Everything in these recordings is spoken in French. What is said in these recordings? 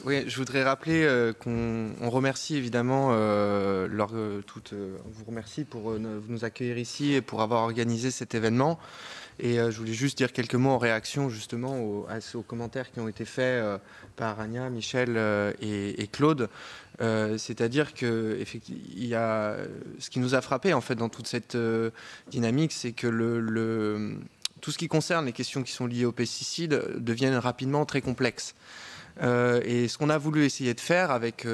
Oui, je voudrais rappeler qu'on remercie évidemment, vous remercie pour nous accueillir ici et pour avoir organisé cet événement. Et je voulais juste dire quelques mots en réaction justement aux commentaires qui ont été faits par Ania, Michel et Claude. C'est-à-dire que il y a, ce qui nous a frappé en fait dans toute cette dynamique, c'est que tout ce qui concerne les questions qui sont liées aux pesticides deviennent rapidement très complexes. Et ce qu'on a voulu essayer de faire avec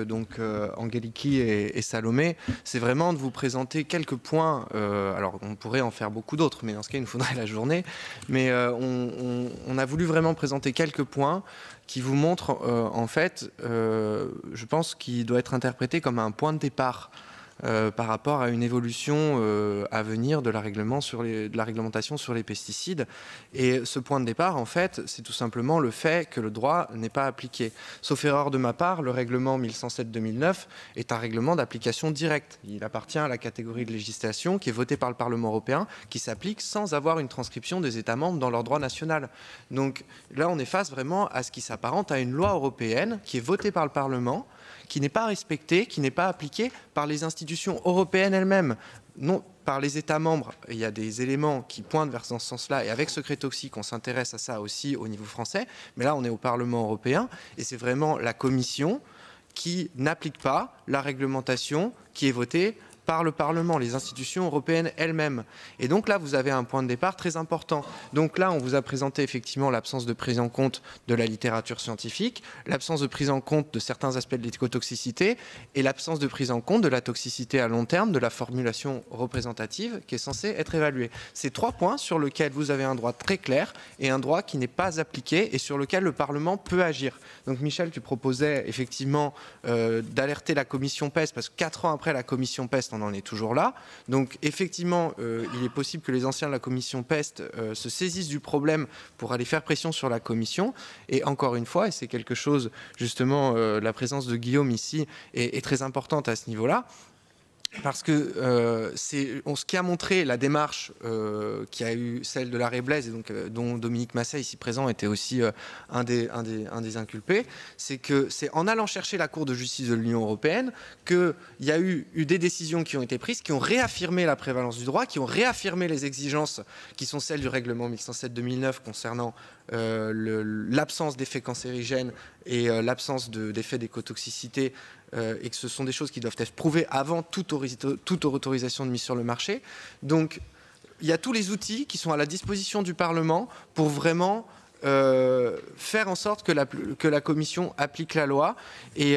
Angeliki et Salomé, c'est vraiment de vous présenter quelques points. Alors on pourrait en faire beaucoup d'autres, mais dans ce cas il nous faudrait la journée. Mais on a voulu vraiment présenter quelques points qui vous montrent en fait, je pense qu'il doit être interprété comme un point de départ par rapport à une évolution à venir de la réglementation sur les pesticides. Et ce point de départ, en fait, c'est tout simplement le fait que le droit n'est pas appliqué. Sauf erreur de ma part, le règlement 1107/2009 est un règlement d'application directe. Il appartient à la catégorie de législation qui est votée par le Parlement européen, qui s'applique sans avoir une transcription des États membres dans leur droit national. Donc là, on est face vraiment à ce qui s'apparente à une loi européenne qui est votée par le Parlement, qui n'est pas respectée, qui n'est pas appliquée par les institutions européennes elles-mêmes, non par les États membres. Il y a des éléments qui pointent vers ce sens-là, et avec Secret Toxique, on s'intéresse à ça aussi au niveau français, mais là on est au Parlement européen, et c'est vraiment la Commission qui n'applique pas la réglementation qui est votée par le Parlement, les institutions européennes elles-mêmes. Et donc là, vous avez un point de départ très important. Donc là, on vous a présenté effectivement l'absence de prise en compte de la littérature scientifique, l'absence de prise en compte de certains aspects de l'écotoxicité et l'absence de prise en compte de la toxicité à long terme de la formulation représentative qui est censée être évaluée. C'est trois points sur lesquels vous avez un droit très clair et un droit qui n'est pas appliqué et sur lequel le Parlement peut agir. Donc Michel, tu proposais effectivement d'alerter la commission PEST, parce que 4 ans après la commission PEST, on en est toujours là. Donc effectivement, il est possible que les anciens de la commission PEST se saisissent du problème pour aller faire pression sur la commission. Et encore une fois, et c'est quelque chose, justement, la présence de Guillaume ici est très importante à ce niveau-là, parce que ce qui a montré la démarche qui a eu celle de l'arrêt Blaise, et donc, dont Dominique Masset, ici présent, était aussi un des inculpés, c'est que c'est en allant chercher la Cour de justice de l'Union européenne qu'il y a eu des décisions qui ont été prises, qui ont réaffirmé la prévalence du droit, qui ont réaffirmé les exigences qui sont celles du règlement 1107/2009 concernant l'absence d'effets cancérigènes et l'absence d'effets d'écotoxicité, et que ce sont des choses qui doivent être prouvées avant toute autorisation de mise sur le marché. Donc il y a tous les outils qui sont à la disposition du Parlement pour vraiment faire en sorte que la Commission applique la loi. Et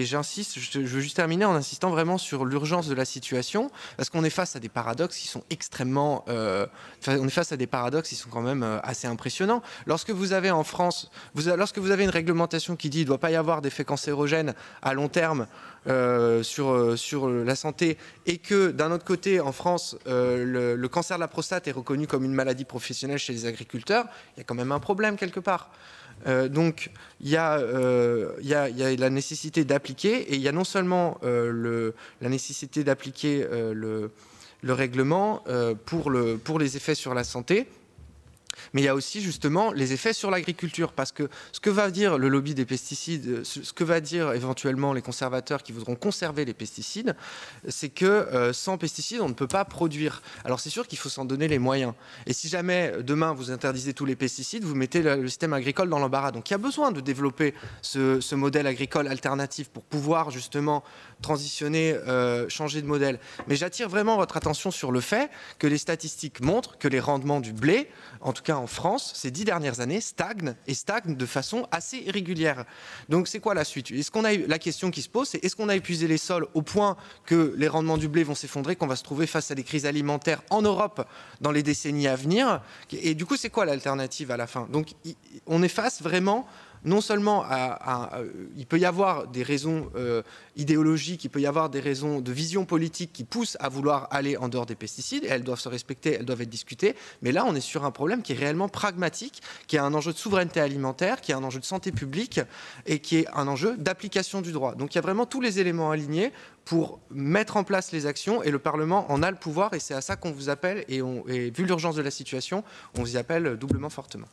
j'insiste, je veux juste terminer en insistant vraiment sur l'urgence de la situation, parce qu'on est face à des paradoxes qui sont extrêmement... on est face à des paradoxes qui sont quand même assez impressionnants. Lorsque vous avez en France, lorsque vous avez une réglementation qui dit qu'il ne doit pas y avoir d'effets cancérogènes à long terme sur la santé, et que d'un autre côté en France le cancer de la prostate est reconnu comme une maladie professionnelle chez les agriculteurs, il y a quand même un problème quelque part. Donc il y a la nécessité d'appliquer, et il y a non seulement la nécessité d'appliquer le règlement pour les effets sur la santé, mais il y a aussi justement les effets sur l'agriculture, parce que ce que va dire le lobby des pesticides, ce que va dire éventuellement les conservateurs qui voudront conserver les pesticides, c'est que sans pesticides, on ne peut pas produire. Alors c'est sûr qu'il faut s'en donner les moyens. Et si jamais demain vous interdisez tous les pesticides, vous mettez le système agricole dans l'embarras. Donc il y a besoin de développer ce modèle agricole alternatif pour pouvoir justement transitionner, changer de modèle. Mais j'attire vraiment votre attention sur le fait que les statistiques montrent que les rendements du blé, en tout cas en France, ces 10 dernières années, stagnent de façon assez irrégulière. Donc c'est quoi la suite? La question qui se pose, c'est est-ce qu'on a épuisé les sols au point que les rendements du blé vont s'effondrer, qu'on va se trouver face à des crises alimentaires en Europe dans les décennies à venir? Et du coup, c'est quoi l'alternative à la fin? Donc on est face vraiment... Non seulement il peut y avoir des raisons idéologiques, il peut y avoir des raisons de vision politique qui poussent à vouloir aller en dehors des pesticides, et elles doivent se respecter, elles doivent être discutées, mais là on est sur un problème qui est réellement pragmatique, qui a un enjeu de souveraineté alimentaire, qui a un enjeu de santé publique, et qui est un enjeu d'application du droit. Donc il y a vraiment tous les éléments alignés pour mettre en place les actions, et le Parlement en a le pouvoir, et c'est à ça qu'on vous appelle, et vu l'urgence de la situation, on vous y appelle doublement fortement.